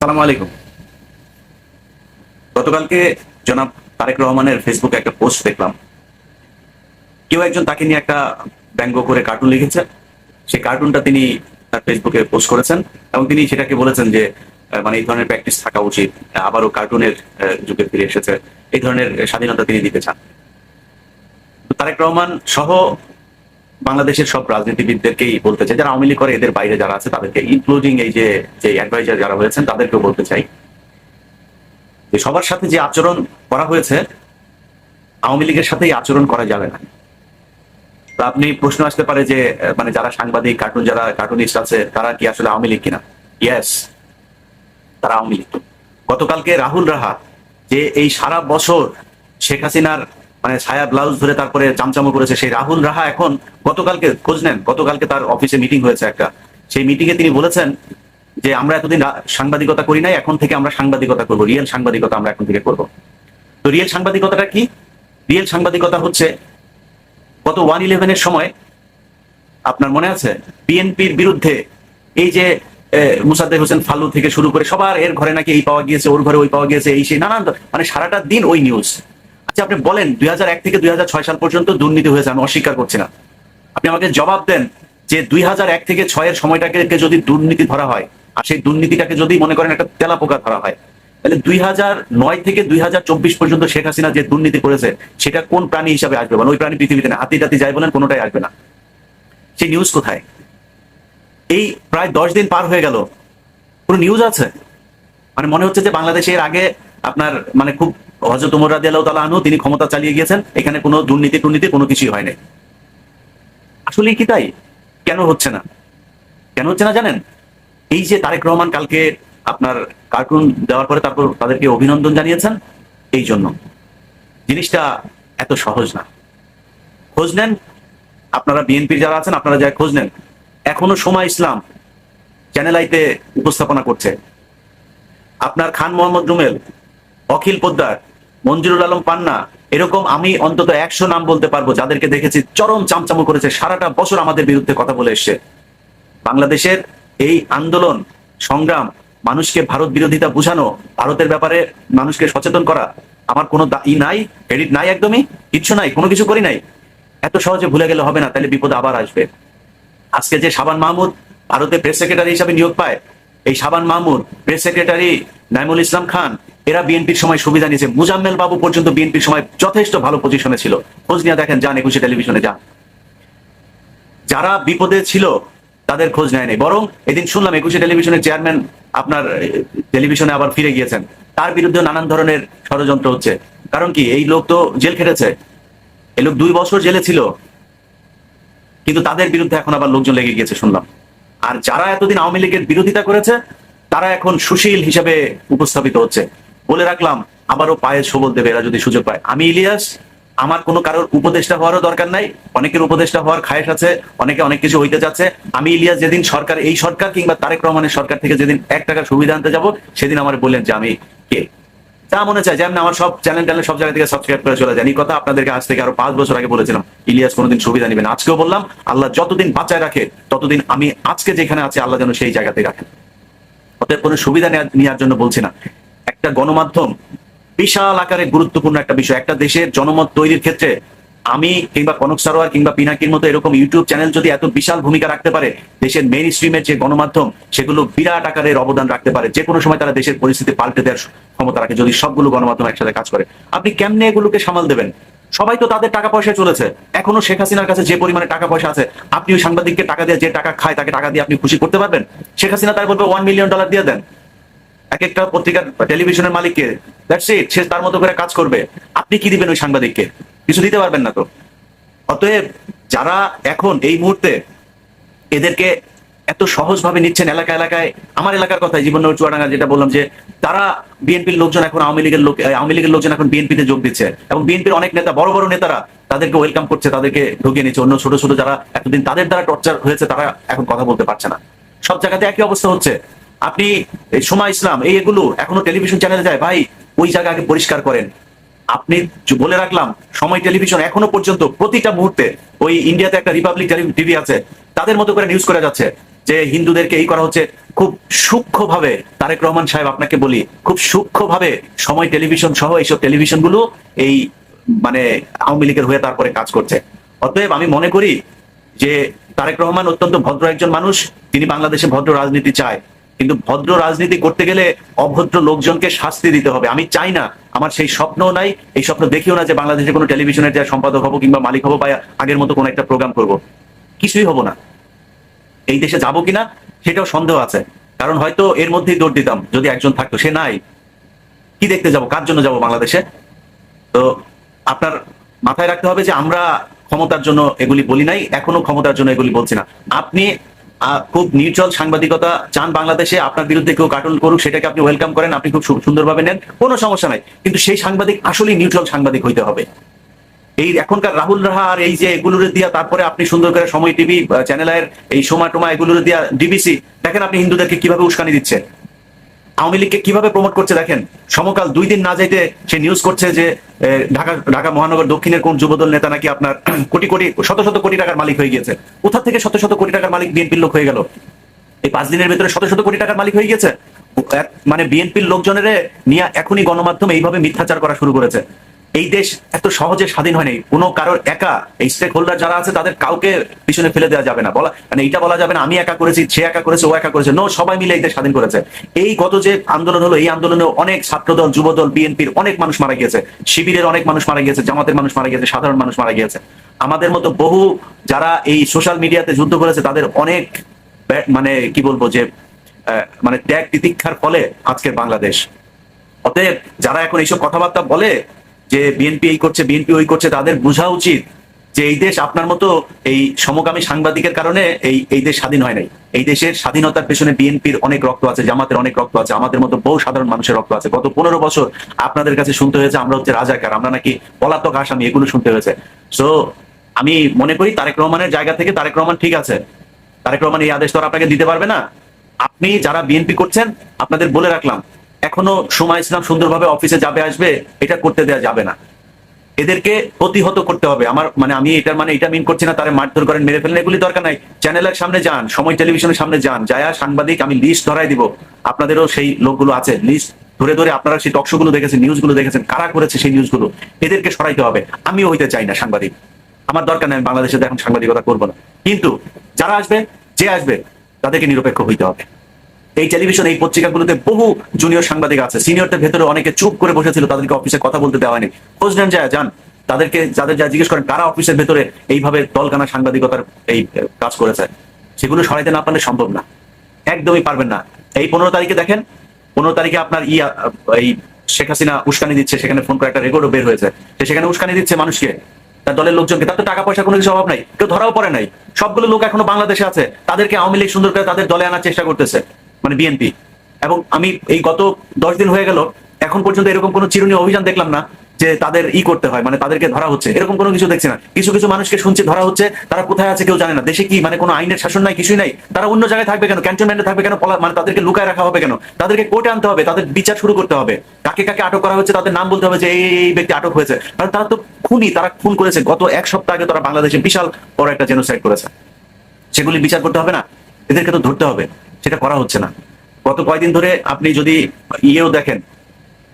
সালাম আলাইকুম। গতকালকে জনাব তারেক রহমানের ফেসবুকে একটা পোস্ট দেখলাম। কেউ একজন তাকে নিয়ে একটা ব্যঙ্গ করে কার্টুন লিখেছে। সেই কার্টুনটা তিনি তার ফেসবুকে পোস্ট করেছেন এবং তিনি সেটাকে বলেছেন যে মানে এই ধরনের প্র্যাকটিস থাকা উচিত। আবারও কার্টুনের যুগে ফিরে এসেছে, এই ধরনের স্বাধীনতা তিনি দিতে চান। তারেক রহমান সহ বাংলাদেশের সব রাজনীতিবিদদেরকেই বলতে চাই, যারা আওয়ামী লীগ করে এদের বাইরে যারা আছে তাদেরকে, ইনক্লুডিং এই যে যে অ্যাডভাইজার যারা হয়েছেন তাদেরকেও বলতে চাই যে সবার সাথে যে আচরণ করা হয়েছে আওয়ামী লীগের সাথেই আচরণ করা যাবে না। তা আপনি প্রশ্ন আসতে পারে যে মানে যারা সাংবাদিক যারা কার্টুনিস্ট আছে তারা কি আসলে আওয়ামী লীগ কিনা? ইয়েস, তারা আওয়ামী লীগ। গতকালকে রাহুল রাহা যে এই সারা বছর শেখ হাসিনার মানে ছায়া ব্লাউজ ধরে তারপরে চামচামো করেছে, সেই রাহুল রাহা এখন গতকালকে খোঁজ নেন, গতকালকে তার অফিসে মিটিং হয়েছে একটা, সেই মিটিং এ তিনি বলেছেন যে আমরা এতদিন সাংবাদিকতা করি নাই, এখন থেকে আমরা সাংবাদিকতা করবো, রিয়েল সাংবাদিকতা আমরা এখন থেকে করব। তো রিয়েল সাংবাদিকতাটা কি? রিয়েল সাংবাদিকতা হচ্ছে গত 1/11-এর সময় আপনার মনে আছে বিএনপির বিরুদ্ধে এই যে মুসাদ্দেক হোসেন ফালু থেকে শুরু করে সবার এর ঘরে নাকি এই পাওয়া গিয়েছে, ওর ঘরে ওই পাওয়া গিয়েছে, এই সেই নানান মানে সারাটা দিন ওই নিউজ। আচ্ছা আপনি বলেন 2001 থেকে 2006 সাল পর্যন্ত দুর্নীতি হয়েছে, আমি অস্বীকার করছি না। আপনি আমাকে জবাব দেন যে 2001 থেকে 6-এর সময়টাকে যদি দুর্নীতি ধরা হয় আর সেই দুর্নীতিটাকে যদি মনে করেন একটা তেলাপোকা ধরা হয়, তাহলে 2009 থেকে 2024 পর্যন্ত শেখ হাসিনা যে দুর্নীতি করেছে সেটা কোন প্রাণী হিসাবে আসবে? মানে ওই প্রাণী পৃথিবীতে না, হাতি টাতি যাই বলেন কোনোটাই আসবে না। সেই নিউজ কোথায়? এই প্রায় 10 দিন পার হয়ে গেল, কোনো নিউজ আছে? মানে মনে হচ্ছে যে বাংলাদেশের আগে আপনার মানে খুব হযরত ওমর রাদিয়াল্লাহু তাআলা আনহু তিনি ক্ষমতা চালিয়ে গিয়েছেন, এখানে কোনো দুর্নীতি টুর্নীতি কোনো কিছুই হয় নাই। আসলে কি তাই? কেন হচ্ছে না? কেন হচ্ছে না জানেন? এই যে তারেক রহমান কালকে আপনার কার্টুন দেওয়ার পরে তারপর তাদেরকে অভিনন্দন জানিয়েছেন, এই জন্য। জিনিসটা এত সহজ না। খোঁজ নেন, আপনারা বিএনপির যারা আছেন আপনারা যা খোঁজ নেন, এখনো সময় ইসলাম চ্যানেল আইতে উপস্থাপনা করছে। আপনার খান মোহাম্মদ রুমেল, অখিল পোদ্দার, মঞ্জুরুল আলম পান্না, এরকম আমি অন্তত 100 নাম বলতে পারবো যাদেরকে দেখেছি চরম চামচামো করেছে, সারাটা বছর আমাদের বিরুদ্ধে কথা বলে এসছে। বাংলাদেশের এই আন্দোলন সংগ্রাম, মানুষকে ভারত বিরোধিতা বুঝানো, ভারতের ব্যাপারে মানুষকে সচেতন করা, আমার কোনো নাই, ক্রেডিট নাই, একদমই কিচ্ছু নাই, কোনো কিছু করি নাই। এত সহজে ভুলে গেলে হবে না, তাহলে বিপদ আবার আসবে। আজকে যে শাবান মাহমুদ ভারতে প্রেস সেক্রেটারি হিসাবে নিয়োগ পায়, এই শাবান মাহমুদ, প্রেস সেক্রেটারি নাইমুল ইসলাম খান, এরা বিএনপির সময় সুবিধা নিয়েছে। মুজাম্মেল বাবু পর্যন্ত বিএনপির সময় যথেষ্ট ভালো পজিশনে ছিল। খোঁজ নিয়ে দেখেন, যান 21 টেলিভিশনে যান। যারা বিপদে ছিল তাদের খোঁজ নেয় নাই, বরং এদিন শুনলাম 21 টেলিভিশনের চেয়ারম্যান আপনার টেলিভিশনে আবার ফিরে গিয়েছেন, তার বিরুদ্ধে নানান ধরনের ষড়যন্ত্র হচ্ছে। কারণ কি? এই লোক তো জেল খেটেছে, এই লোক 2 বছর জেলে ছিল, কিন্তু তাদের বিরুদ্ধে এখন আবার লোকজন লেগে গিয়েছে শুনলাম। আর যারা এতদিন আওয়ামী লীগের বিরোধিতা করেছে তারা এখন সুশীল হিসেবে উপস্থাপিত হচ্ছে। বলে রাখলাম, আবারও পায়ে সবল দেবে এরা যদি সুযোগ পায়। আমি ইলিয়াস, আমার কোনো কারোর উপদেষ্টা হওয়ারও দরকার নাই, অনেকের উপদেষ্টা হওয়ার খায়েশ আছে, অনেকে অনেক কিছু হইতে চাচ্ছে। আমি ইলিয়াস যেদিন সরকার, এই সরকার কিংবা তারেক রহমানের সরকার থেকে যেদিন 1 টাকার সুবিধা আনতে যাব, সেদিন আমার বললেন যে আমি কে। যা মনে চায়, যেমন আমার সব চ্যানেল সব জায়গা থেকে সাবস্ক্রাইব করে চলে যান। এই কথা আপনাদেরকে আজ থেকে আরো 5 বছর আগে বলেছিলাম, ইলিয়াস কোনোদিন সুবিধা নিবেন। আজকেও বললাম, আল্লাহ যতদিন বাঁচায় রাখে ততদিন আমি আজকে যেখানে আছি আল্লাহ যেন সেই জায়গাতেই রাখেন। অতএব কোনো সুবিধা নেওয়ার জন্য বলছি না। একটা গণমাধ্যম বিশাল আকারে গুরুত্বপূর্ণ একটা বিষয়। একটা দেশের জনমত তৈরির ক্ষেত্রে আমি কিংবা কনক সারোয়ার কিংবা পিনাকির মতো এরকম ইউটিউব চ্যানেল যদি এত বিশাল ভূমিকা রাখতে পারে, দেশের মেইন স্ট্রিমের যে গণমাধ্যম সেগুলো বিরাট আকারের অবদান রাখতে পারে। যে কোনো সময় তারা দেশের পরিস্থিতি পাল্টে দেওয়ার ক্ষমতা রাখে যদি সবগুলো গণমাধ্যম একসাথে কাজ করে। আপনি কেমনে এগুলোকে সামাল দেবেন? সবাই তো তাদের টাকা পয়সায় চলেছে। এখনো শেখ হাসিনার কাছে যে পরিমাণে টাকা পয়সা আছে, আপনি ওই সাংবাদিককে টাকা দিয়ে, যে টাকা খায় তাকে টাকা দিয়ে আপনি খুশি করতে পারবেন? শেখ হাসিনা তাই বলবে $1 মিলিয়ন দিয়ে দেন এক একটা পত্রিকার টেলিভিশনের মালিককে, দ্যাটস ইট, সে তার মতো করে কাজ করবে। আপনি কি দিবেন ওই সাংবাদিককে? কিছু দিতে পারবেন না তো। অতএব যারা এখন এই মুহূর্তে এদেরকে এত সহজভাবে নিচ্ছেন এলাকা এলাকায়, আমার এলাকার কথাই জীবননগর চুয়াডাঙ্গা যেটা বললাম, যে তারা বিএনপির লোকজন এখন আওয়ামী লীগের লোকজন এখন বিএনপিতে যোগ দিচ্ছে এবং বিএনপির অনেক নেতা, বড় বড় নেতারা তাদেরকে ওয়েলকাম করছে, তাদেরকে ঢুকিয়ে নিচ্ছে। অন্য ছোট ছোট যারা এতদিন তাদের দ্বারা টর্চার হয়েছে তারা এখন কথা বলতে পারছে না। সব জায়গাতে একই অবস্থা হচ্ছে। আপনি সময় ইসলাম এগুলো এখনো টেলিভিশন চ্যানেলে যায়, ভাই ওই জায়গা আগে পরিষ্কার করেন। আপনি বলে রাখলাম, সময় টেলিভিশন এখনো পর্যন্ত প্রতিটা মুহূর্তে, ওই ইন্ডিয়াতে একটা রিপাবলিক টিভি আছে, তাদের মতো করে নিউজ করে যাচ্ছে। যে হিন্দুদেরকে এই করা হচ্ছে, খুব সূক্ষ্মভাবে তারেক রহমান সাহেব আপনাকে বলি, খুব সূক্ষ্মভাবে সময় টেলিভিশন সহ এইসব টেলিভিশনগুলো এই মানে আওয়ামী লীগের হয়ে তারপরে কাজ করছে। অতএব আমি মনে করি যে তারেক রহমান অত্যন্ত ভদ্র একজন মানুষ, তিনি বাংলাদেশে ভদ্র রাজনীতি চায়, কিন্তু ভদ্র রাজনীতি করতে গেলে অভদ্র লোকজনকে শাস্তি দিতে হবে। আমি চাই না, আমার সেই স্বপ্নও নাই, এই স্বপ্ন দেখিও না যে বাংলাদেশে কোনো টেলিভিশনের যা সম্পাদক হবো কিংবা মালিক হবো বা আগের মতো কোনো একটা প্রোগ্রাম করব। কিছুই হবো না। এই দেশে যাবো কিনা সেটাও সন্দেহ আছে, কারণ হয়তো এর মধ্যেই দৌড় দিতাম যদি একজন থাকতো, সে নাই। কি দেখতে যাব, কার জন্য যাব বাংলাদেশে? তো আপনার মাথায় রাখতে হবে যে আমরা ক্ষমতার জন্য এগুলি বলি নাই, এখনো ক্ষমতার জন্য এগুলি বলছি না। আপনি খুব নিউট্রাল সাংবাদিকতা চান বাংলাদেশে, আপনার বিরুদ্ধে কেউ কার্টুন করুক সেটাকে আপনি ওয়েলকাম করেন, আপনি খুব সুন্দরভাবে নেন, কোনো সমস্যা নাই, কিন্তু সেই সাংবাদিক আসলেই নিউট্রাল সাংবাদিক হইতে হবে। এই এখনকার রাহুল রাহা আর এই যে এগুলোর দিয়া তারপরে আপনি সুন্দর করে সময় টিভি চ্যানেলের এই সময় টোমা এগুলোর দিয়া ডিবিসি দেখেন আপনি হিন্দুদেরকে কিভাবে উস্কানি দিচ্ছে, আওয়ামী লীগকে কিভাবে প্রমোট করছে দেখেন। সমকাল 2 দিন না যাইতে সে নিউজ করছে যে ঢাকা মহানগর দক্ষিণের কোন যুবদল নেতা নাকি আপনার কোটি কোটি শত শত কোটি টাকার মালিক হয়ে গিয়েছে। কোথা থেকে শত শত কোটি টাকার মালিক বিএনপির লোক হয়ে গেল? এই 5 দিনের ভিতরে শত শত কোটি টাকার মালিক হয়ে গিয়েছে। মানে বিএনপির লোকজনের নিয়ে এখনই গণমাধ্যম এইভাবে মিথ্যাচার করা শুরু করেছে। এই দেশ এত সহজে স্বাধীন হয়নি, কোনো কারোর একা এই স্টেক হোল্ডার যারা আছে তাদের কাউকে পিছনে ফেলে দেওয়া যাবে না, বলা মানে এটা বলা যাবে না আমি একা করেছি, সে একা করেছে, ও একা করেছে। নো, সবাই মিলে এই দেশ স্বাধীন করেছে। এই গত যে আন্দোলন হলো, এই আন্দোলনে অনেক ছাত্রদল, যুবদল, বিএনপির অনেক মানুষ মারা গিয়েছে, শিবিরের অনেক মানুষ মারা গিয়েছে, জামাতের মানুষ মারা গিয়েছে, সাধারণ মানুষ মারা গিয়েছে। আমাদের মতো বহু যারা এই সোশ্যাল মিডিয়াতে যুদ্ধ করেছে তাদের অনেক মানে কি বলবো যে মানে ত্যাগ তিতিক্ষার ফলে আজকের বাংলাদেশ। অতএব যারা এখন এইসব কথাবার্তা বলে যে বিএনপি এই করছে, বিএনপি ওই করছে, তাদের বোঝা উচিত যে এই দেশ আপনার মতো এই সমকামী সাংবাদিকের কারণে এই দেশ স্বাধীন হয় নাই। এই দেশের স্বাধীনতার পেছনে বিএনপির অনেক রক্ত আছে, জামাতের অনেক রক্ত আছে, আমাদের মতো বহু সাধারণ মানুষের রক্ত আছে। গত 15 বছর আপনাদের কাছে শুনতে হয়েছে আমরা হচ্ছে রাজাকার, আমরা নাকি পলাতক আসামি, এগুলো শুনতে হয়েছে। সো আমি মনে করি তারেক রহমানের জায়গা থেকে তারেক রহমান ঠিক আছে, তারেক রহমান এই আদেশ তো আর আপনাকে দিতে পারবে না। আপনি যারা বিএনপি করছেন আপনাদের বলে রাখলাম, এখনো সময় ইসলাম সুন্দরভাবে অফিসে যাবে আসবে, এটা করতে দেওয়া যাবে না। এদেরকে প্রতিহত করতে হবে। আমার মানে আমি এটার মানে এটা মিন করছি না তারা মারধর করেন, মেরে ফেলেন, এগুলি দরকার নাই। চ্যানেলের সামনে যান, সময় টেলিভিশনের সামনে যান, যায়া সাংবাদিক আমি লিস্ট ধরাই দিব, আপনাদেরও সেই লোকগুলো আছে, লিস্ট ধরে ধরে আপনারা সেই টকশো গুলো দেখেছেন, নিউজগুলো দেখেছেন, কারা করেছে সেই নিউজগুলো, এদেরকে সরাইতে হবে। আমিও হইতে চাই না সাংবাদিক, আমার দরকার নেই, আমি বাংলাদেশে এখন সাংবাদিকতা করবো না। কিন্তু যারা আসবে, যে আসবে, তাদেরকে নিরপেক্ষ হইতে হবে। এই টেলিভিশন, এই পত্রিকাগুলোতে বহু জুনিয়র সাংবাদিক আছে, সিনিয়রদের ভেতরে অনেকে চুপ করে বসেছিল, তাদেরকে অফিসে কথা বলতে দেওয়া হয়নি। খোঁজ নেন, যায় যান, তাদেরকে যাদের যা জিজ্ঞেস করেন কারা অফিসের ভেতরে এইভাবে দলকানা সাংবাদিকতার এই কাজ করেছে, সেগুলো সরাইতে না পারলে সম্ভব না, একদমই পারবেন না। এই 15 তারিখে দেখেন, 15 তারিখে আপনার এই শেখ হাসিনা উস্কানি দিচ্ছে, সেখানে ফোন করে একটা রেকর্ডও বের হয়েছে, সেখানে উস্কানি দিচ্ছে মানুষকে, তার দলের লোকজনকে। তার তো টাকা পয়সা কোনো কিছু অভাব নাই, কেউ ধরাও পড়ে নাই, সবগুলো লোক এখনো বাংলাদেশে আছে, তাদেরকে আওয়ামী লীগ সুন্দর করে তাদের দলে আনার চেষ্টা করতেছে, মানে বিএনপি। এবং আমি এই গত 10 দিন হয়ে গেল, এখন পর্যন্ত এরকম কোনো চিরুনি অভিযান দেখলাম না যে তাদের করতে হয়, মানে তাদেরকে ধরা হচ্ছে, এরকম কোনো কিছু দেখছি না। কিছু কিছু মানুষকে শুনছি ধরা হচ্ছে, তারা কোথায় আছে কেউ জানে না। দেশে কি মানে কোনো আইনের শাসন নাই, কিছুই নাই, তারা অন্য জায়গায় থাকবে কেন, ক্যান্টনমেন্টে থাকবে কেন, মানে তাদেরকে লুকায় রাখা হবে কেন? তাদেরকে কোর্টে আনতে হবে, তাদের বিচার শুরু করতে হবে, কাকে কাকে আটক করা হচ্ছে তাদের নাম বলতে হবে যে এই ব্যক্তি আটক হয়েছে, কারণ তারা তো খুনি, তারা খুন করেছে। গত 1 সপ্তাহ আগে তারা বাংলাদেশে বিশাল বড় একটা জেনোসাইড করেছে, সেগুলি বিচার করতে হবে না? এদেরকে তো ধরতে হবে, সেটা করা হচ্ছে না। গত কয়েকদিন ধরে আপনি যদি ইয়েও দেখেন,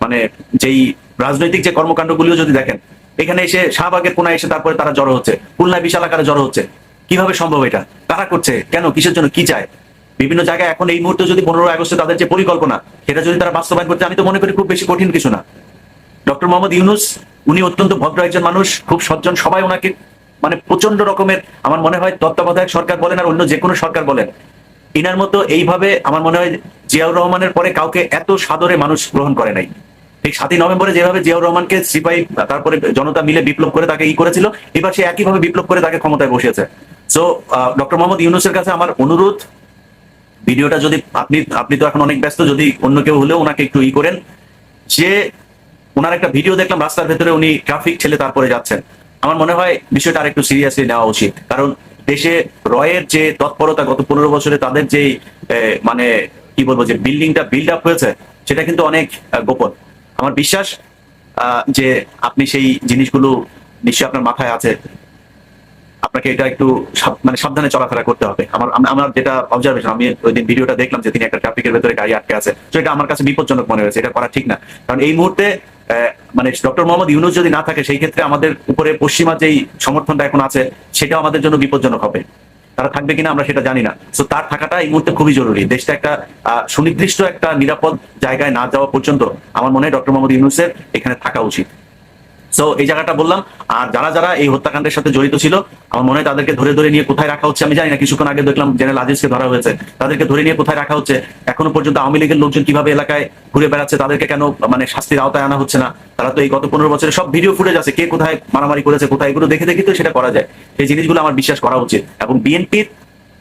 মানে যেই রাজনৈতিক যে কর্মকাণ্ডগুলিও যদি দেখেন, এখানে এসে শাহবাগের কোনায় এসে তারপরে তারা জড়ো হচ্ছে, খুলনায় বিশাল আকারে জড়ো হচ্ছে। কিভাবে সম্ভব এটা? কারা করছে, কেন, কিসের জন্য, কি চায়? বিভিন্ন জায়গায় এখন এই মুহূর্তে যদি 15 আগস্টে তাদের যে পরিকল্পনা, সেটা যদি তারা বাস্তবায়ন করতে, আমি তো মনে করি খুব বেশি কঠিন কিছু না। ডক্টর মোহাম্মদ ইউনূস, উনি অত্যন্ত ভদ্র একজন মানুষ, খুব সজ্জন, সবাই ওনাকে মানে প্রচন্ড রকমের, আমার মনে হয় তত্ত্বাবধায়ক সরকার বলেন আর অন্য যে কোনো সরকার বলেন, ইনার মতো এইভাবে আমার মনে হয় জিয়াউর রহমানের পরে কাউকে এত সাদরে মানুষ গ্রহণ করে নাই। ঠিক 7ই নভেম্বরে যেভাবে জিয়াউর রহমানকে সিপাহী তারপরে জনতা মিলে বিপ্লব করে তাকে করেছিল, এবার সে একইভাবে বিপ্লব করে তাকে ক্ষমতায় বসিয়েছে। সো ডক্টর মোহাম্মদ ইউনূসের কাছে আমার অনুরোধ, ভিডিওটা যদি আপনি তো এখন অনেক ব্যস্ত, যদি অন্য কেউ হলেও ওনাকে একটু করেন, যে ওনার একটা ভিডিও দেখলাম রাস্তার ভেতরে উনি ট্রাফিক ঠেলে তারপরে যাচ্ছেন। আমার মনে হয় বিষয়টা আরেকটু সিরিয়াসলি নেওয়া উচিত, কারণ দেশে রয়ের যে তৎপরতা গত 15 বছরে তাদের যে মানে কি বলবো যে বিল্ডিংটা বিল্ড আপ হয়েছে, সেটা কিন্তু অনেক গোপন। আমার বিশ্বাস যে আপনি সেই জিনিসগুলো নিশ্চয়ই আপনার মাথায় আছে। আপনাকে এটা একটু মানে সাবধানে চলাফেরা করতে হবে। আমার যেটা অবজারভেশন, আমি ওই দিন ভিডিওটা দেখলাম যে তিনি একটা ট্রাফিকের ভেতরে গাড়ি আটকে আছে, তো এটা আমার কাছে বিপজ্জনক মনে হয়েছে, এটা করা ঠিক না। কারণ এই মুহূর্তে মানে ডক্টর মোহাম্মদ ইউনূস যদি না থাকে, সেই ক্ষেত্রে আমাদের উপরে পশ্চিমা যেই সমর্থনটা এখন আছে সেটাও আমাদের জন্য বিপজ্জনক হবে। তারা থাকবে কিনা আমরা সেটা জানি না। তো তার থাকাটা এই মুহূর্তে খুবই জরুরি। দেশটা একটা সুনির্দিষ্ট একটা নিরাপদ জায়গায় না যাওয়া পর্যন্ত আমার মনে হয় ডক্টর মোহাম্মদ ইউনূসের এখানে থাকা উচিত। সো এই জায়গাটা বললাম। আর যারা যারা এই হত্যাকাণ্ডের সাথে জড়িত ছিল, আমার মনে হয় তাদেরকে ধরে ধরে নিয়ে কোথায় রাখা হচ্ছে আমি জানি না। কিছুক্ষণ আগে দেখলাম জেনারেল আজিজকে ধরা হয়েছে, তাদেরকে ধরে নিয়ে কোথায় রাখা হচ্ছে। এখনো পর্যন্ত আওয়ামী লীগের লোকজন কিভাবে এলাকায় ঘুরে বেড়াচ্ছে, তাদেরকে কেন মানে শাস্তির আওতায় আনা হচ্ছে না। তারা তো এই গত 15 বছরে সব ভিডিও ফুটেজ আছে, কে কোথায় মারামারি করেছে, কোথায়, এগুলো দেখে দেখে তো সেটা করা যায়। এই জিনিসগুলো আমার বিশ্বাস করা উচিত। এবং বিএনপির,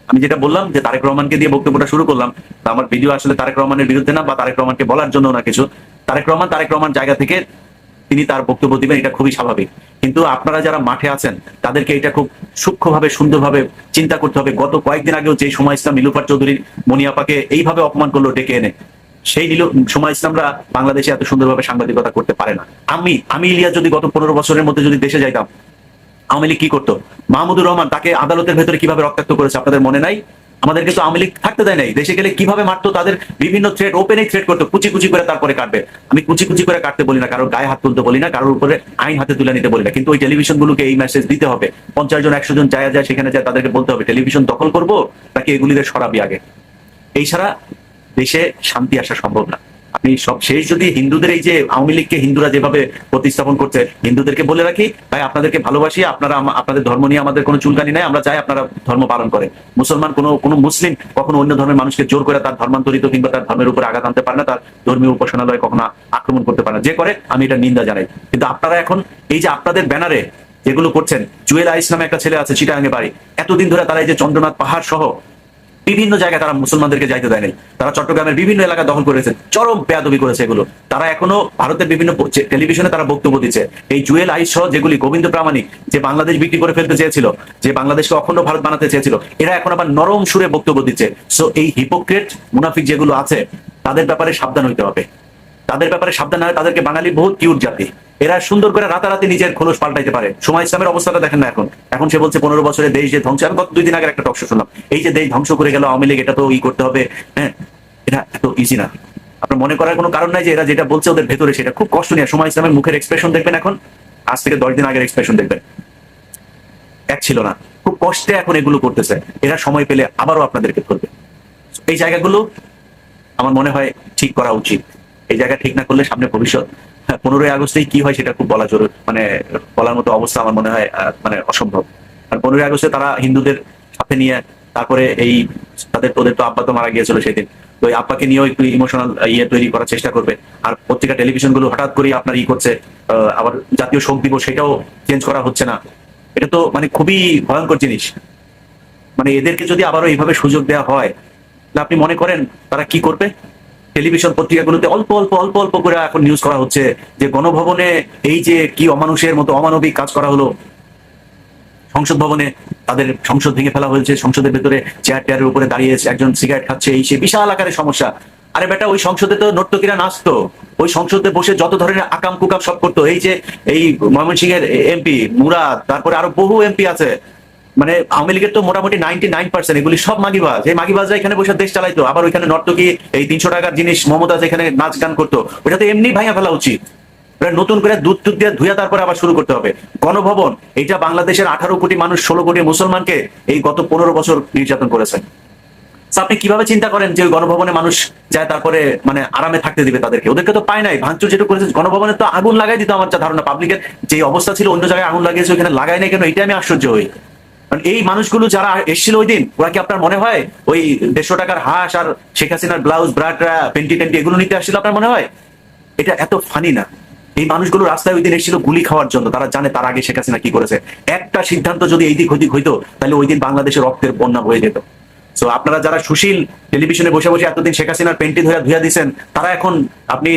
আমি যেটা বললাম যে তারেক রহমানকে দিয়ে বক্তব্যটা শুরু করলাম, আমার ভিডিও আসলে তারেক রহমানের বিরুদ্ধে না বা তারেক রহমানকে বলার জন্য না কিছু। তারেক রহমান জায়গা থেকে তিনি তার বক্তব্য দিবেন, এটা খুবই স্বাভাবিক। কিন্তু আপনারা যারা মাঠে আছেন তাদেরকে এটা খুব সূক্ষ্মভাবে সুন্দরভাবে চিন্তা করতে হবে। গত কয়েকদিন আগেও যে সময় ইসলাম নীলুফার চৌধুরীর মনিয়াপাকে এইভাবে অপমান করলো ডেকে এনে, সেই সময় ইসলামরা বাংলাদেশে এত সুন্দরভাবে সাংবাদিকতা করতে পারে না। আমি ইলিয়াস যদি গত 15 বছরের মধ্যে যদি দেশে যাইতাম, আওয়ামী লীগ কি করতো? মাহমুদুর রহমান তাকে আদালতের ভেতরে কিভাবে রক্তাক্ত করেছে আপনাদের মনে নাই? আমাদেরকে তো আওয়ামী লীগ থাকতে দেয় নাই। দেশে গেলে কিভাবে মারতো, তাদের বিভিন্ন থ্রেড, ওপেনই থ্রেড করতো, কুচি কুচি করে তারপরে কাটবে। আমি কুচি কুচি করে কাটতে বলি না, কারোর গায়ে হাত তুলতে বলি না, কারোর উপরে আইন হাতে তুলে নিতে বলি না। কিন্তু ওই টেলিভিশন গুলোকে এই মেসেজ দিতে হবে। 50 জন 100 জন যায় সেখানে যায়, তাদেরকে বলতে হবে টেলিভিশন দখল করবো নাকি এগুলিদের সরাবি আগে। এই ছাড়া দেশে শান্তি আসা সম্ভব না। আপনি সব শেষ যদি হিন্দুদের, এই যে আওয়ামী লীগকে হিন্দুরা যেভাবে প্রতিস্থাপন করছে, হিন্দুদেরকে বলে রাখি ভাই আপনাদেরকে ভালোবাসি, আপনারা আপনাদের ধর্ম নিয়ে আমাদের কোনো চুলকানি নাই, আমরা চাই আপনারা ধর্ম পালন করে। মুসলমান কোনো মুসলিম কখনো অন্য ধর্মের মানুষকে জোর করে তার ধর্মান্তরিত কিংবা তার ধর্মের উপর আঘাত আনতে পারে না, তার ধর্মীয় উপাসনালয় কখনো আক্রমণ করতে পারে না। যে করে আমি এটা নিন্দা জানাই। কিন্তু আপনারা এখন এই যে আপনাদের ব্যানারে যেগুলো করছেন, জুয়েল আইস নামে একটা ছেলে আছে চিটাগাঙে বাড়ি, এতদিন ধরে তারা এই যে চন্দ্রনাথ পাহাড় সহ বিভিন্ন জায়গায় তারা মুসলমানদেরকে যাইতে দেয় নাই, তারা চট্টগ্রামের বিভিন্ন এলাকা দখল করেছে, চরম বেয়াদবি করেছে এগুলো। তারা এখনো ভারতের বিভিন্ন টেলিভিশনে তারা বক্তব্য দিচ্ছে। এই জুয়েল আইস সহ যেগুলি, গোবিন্দ প্রামাণিক যে বাংলাদেশ বিক্রি করে ফেলতে চেয়েছিল, যে বাংলাদেশকে অখণ্ড ভারত বানাতে চেয়েছিল, এরা এখন আবার নরম সুরে বক্তব্য দিচ্ছে। সো এই হিপোক্রেট মুনাফিক যেগুলো আছে তাদের ব্যাপারে সাবধান হইতে হবে। তাদের ব্যাপারে সাবধান না হয় তাদেরকে বাঙালি বহুত কিউট জাতি, এরা সুন্দর করে রাতারাতি নিজের খোলস পাল্টাইতে পারে। সময় ইসলামের অবস্থাটা দেখেন না এখন সে বলছে 15 বছরে দেশ যে ধ্বংস। আমি গত 2 দিন আগে একটা টক শো শুনলাম, এই যে দেশ ধ্বংস করে গেল আওয়ামী লীগ, এটা তো করতে হবে। হ্যাঁ, এটা এত ইজি না। আপনার মনে করার কোনো কারণ নাই যে এরা যেটা বলছে ওদের ভেতরে সেটা খুব কষ্ট নিয়ে। সময় ইসলামের মুখের এক্সপ্রেশন দেখবেন, এখন আজ থেকে 10 দিন আগের এক্সপ্রেশন দেখবেন, এক ছিল না। খুব কষ্টে এখন এগুলো করতেছে। এরা সময় পেলে আবারও আপনাদেরকে ধরবে। এই জায়গাগুলো আমার মনে হয় ঠিক করা উচিত। এই জায়গা ঠিক না করলে সামনে ভবিষ্যৎ 15ই আগস্টেই কি হয় সেটা খুব বলা জরুরি, মানে বলার মতো অবস্থা আমার মনে হয় মানে অসম্ভব। আর 15ই আগস্টে তারা হিন্দুদের সাথে নিয়ে তারপরে এই ওদের তো আব্বা তো মারা গিয়েছিল সেদিন, তো ওই আব্বাকে নিয়েও একটু ইমোশনাল তৈরি করার চেষ্টা করবে। আর পত্রিকা টেলিভিশন গুলো হঠাৎ করে আপনার করছে, আবার জাতীয় শোক দিবস সেটাও চেঞ্জ করা হচ্ছে না। এটা তো মানে খুবই ভয়ঙ্কর জিনিস। মানে এদেরকে যদি আবারও এইভাবে সুযোগ দেওয়া হয়, তাহলে আপনি মনে করেন তারা কি করবে? টেলিভিশন পত্রিকাগুলোতে অল্প অল্প অল্প অল্প করে এখন নিউজ করা হচ্ছে যে গণভবনে এই যে কি অমানুষের মতো অমানবিক কাজ করা হলো, সংসদ ভবনে তাদের সংসদ ভেঙে ফেলা হয়েছে, সংসদের ভেতরে চেয়ার টেয়ারের উপরে দাঁড়িয়ে একজন সিগারেট খাচ্ছে, এই সে বিশাল আকারের সমস্যা। আরে বেটা, ওই সংসদে তো নর্তকীরা নাচতো, ওই সংসদে বসে যত ধরনের আকাম কুকাম সব করতো। এই যে এই ময়মনসিংহের এমপি মুরাদ, তারপরে আরো বহু এমপি আছে, মানে আওয়ামী লীগের তো মোটামুটি 99% এগুলি সব মাগিবাজ। এই মাগিবাজরা এখানে বসে দেশ চালাইতো। আবার ওইখানে নর্তকী এই 300 টাকার জিনিস মমতাজ এখানে নাচ গান করতো, ওটা তো এমনি ভাঙা ফেলা উচিত। নতুন করে দুধ দিয়ে ধুয়া তারপরে আবার শুরু করতে হবে। গণভবন, এটা বাংলাদেশের 18 কোটি মানুষ, 16 কোটি মুসলমানকে এই গত 15 বছর নির্যাতন করেছে। আপনি কিভাবে চিন্তা করেন যে ওই গণভবনে মানুষ যায় তারপরে মানে আরামে থাকতে দিবে তাদেরকে? ওদেরকে তো পায় নাই। ভাঙচুর যেটা করেছে গণভবনে তো আগুন লাগাই দিত। আমার যা ধারণা, পাবলিকের যে অবস্থা ছিল অন্য জায়গায় আগুন লাগিয়েছে, ওইখানে লাগাই নাই কেন, এটা আমি আশ্চর্য হই। কারণ এই মানুষগুলো যারা এসেছিল ওই দিন, ওরা কি আপনার মনে হয় ওই 150 টাকার হাঁস আর শেখ হাসিনার ব্লাউজ ব্রাটরা পেন্টি টেন্টি এগুলো নিতে আসছিল? আপনার মনে হয় এটা এত ফানি না? এই মানুষগুলো রাস্তায় ওই দিন এসেছিল গুলি খাওয়ার জন্য। তারা জানে তার আগে শেখ হাসিনা কি করেছে। একটা সিদ্ধান্ত যদি এই দিক ওইদিক হইতো, তাহলে ওই দিন বাংলাদেশের রক্তের বন্যা বয়ে যেত। সো আপনারা যারা সুশীল টেলিভিশনে বসে বসে এতদিন শেখ হাসিনার পেন্টি ধুয়া দিচ্ছেন, তারা এখন আপনি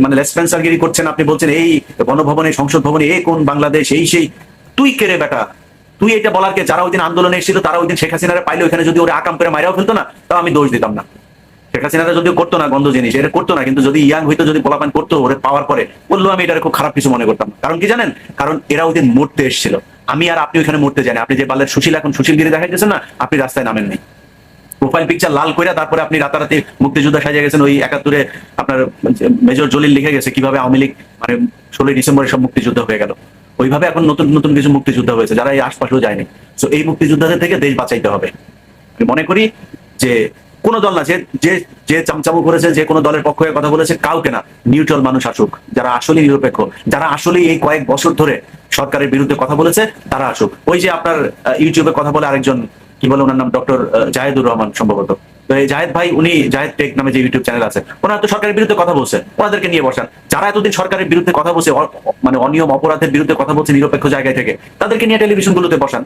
মানে লেসপেন্সারগিরি করছেন। আপনি বলছেন এই গণভবনে, সংসদ ভবনে এ কোন বাংলাদেশ, এই সেই। তুই কে রে বেটা? তুই এটা বলার কে? যারা ওই দিন আন্দোলনে এসেছিল তারা ওই দিন শেখ হাসিনারে পাইলে ওইখানে যদি ওরা আকাম করে মারাও ফেলতো না, তাও আমি দোষ দিতাম না। শেখ হাসিনারা যদিও করতো না গন্ধ জিনিস, এটা করতো না, কিন্তু যদি ইয়াং হইতো, যদি পোলাপান করতো, ওরে পাওয়ার পরে বললো, আমি এটা খুব খারাপ কিছু মনে করতাম না। কারণ কি জানেন? কারণ এরা ওই দিন মরতে এসেছিল। আমি আর আপনি ওইখানে মরতে জানি। আপনি যে বালের সুশীল, এখন সুশীলগিরি দেখাইতেছেন না, আপনি রাস্তায় নামেন নাই। প্রোফাইল পিকচার লাল কইরা তারপরে আপনি রাতারাতি মুক্তিযোদ্ধা সাজিয়ে গেছেন। ওই 71-এ আপনার মেজর জলিল লিখে গেছে কিভাবে আওয়ামী লীগ মানে 16 ডিসেম্বরে সব মুক্তিযুদ্ধ হয়ে গেল। ওইভাবে এখন নতুন নতুন কিছু মুক্তিযুদ্ধ হয়েছে, যারা এই আশপাশেও যায়নি। তো এই মুক্তিযোদ্ধাদের থেকে দেশ বাঁচাইতে হবে। আমি মনে করি যে কোন দল না, যে যে যে চামচামু করেছে, যে কোনো দলের পক্ষ হয়ে কথা বলেছে, কাউকে না, নিউট্রাল মানুষ আসুক, যারা আসলে নিরপেক্ষ, যারা আসলে এই কয়েক বছর ধরে সরকারের বিরুদ্ধে কথা বলেছে, তারা আসুক। ওই যে আপনার ইউটিউবে কথা বলে আরেকজন, কি বলে ওনার নাম, ডক্টর জাহেদুর রহমান সম্ভবত। তো এই জাহেদ ভাই, উনি জাহেদ টেক নামে যে ইউটিউব চ্যানেল আছে, ওনারা তো সরকারের বিরুদ্ধে কথা বলছে, ওনাদেরকে নিয়ে বসান। যারা এতদিন সরকারের বিরুদ্ধে কথা বলছে, মানে অনিয়ম অপরাধের বিরুদ্ধে কথা বলছে নিরপেক্ষ জায়গায় থেকে, তাদেরকে নিয়ে টেলিভিশন গুলোতে বসান।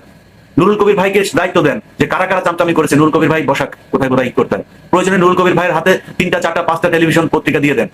নুরুল কবির ভাইকে দায়িত্ব দেন যে কারা কারা চামচামি করেছে, নুরুল কবির ভাই বসাক কোথায় কোথায় করতেন। প্রয়োজনে নুরুল কবির ভাইয়ের হাতে 3টা 4টা 5টা টেলিভিশন পত্রিকা দিয়ে দেন,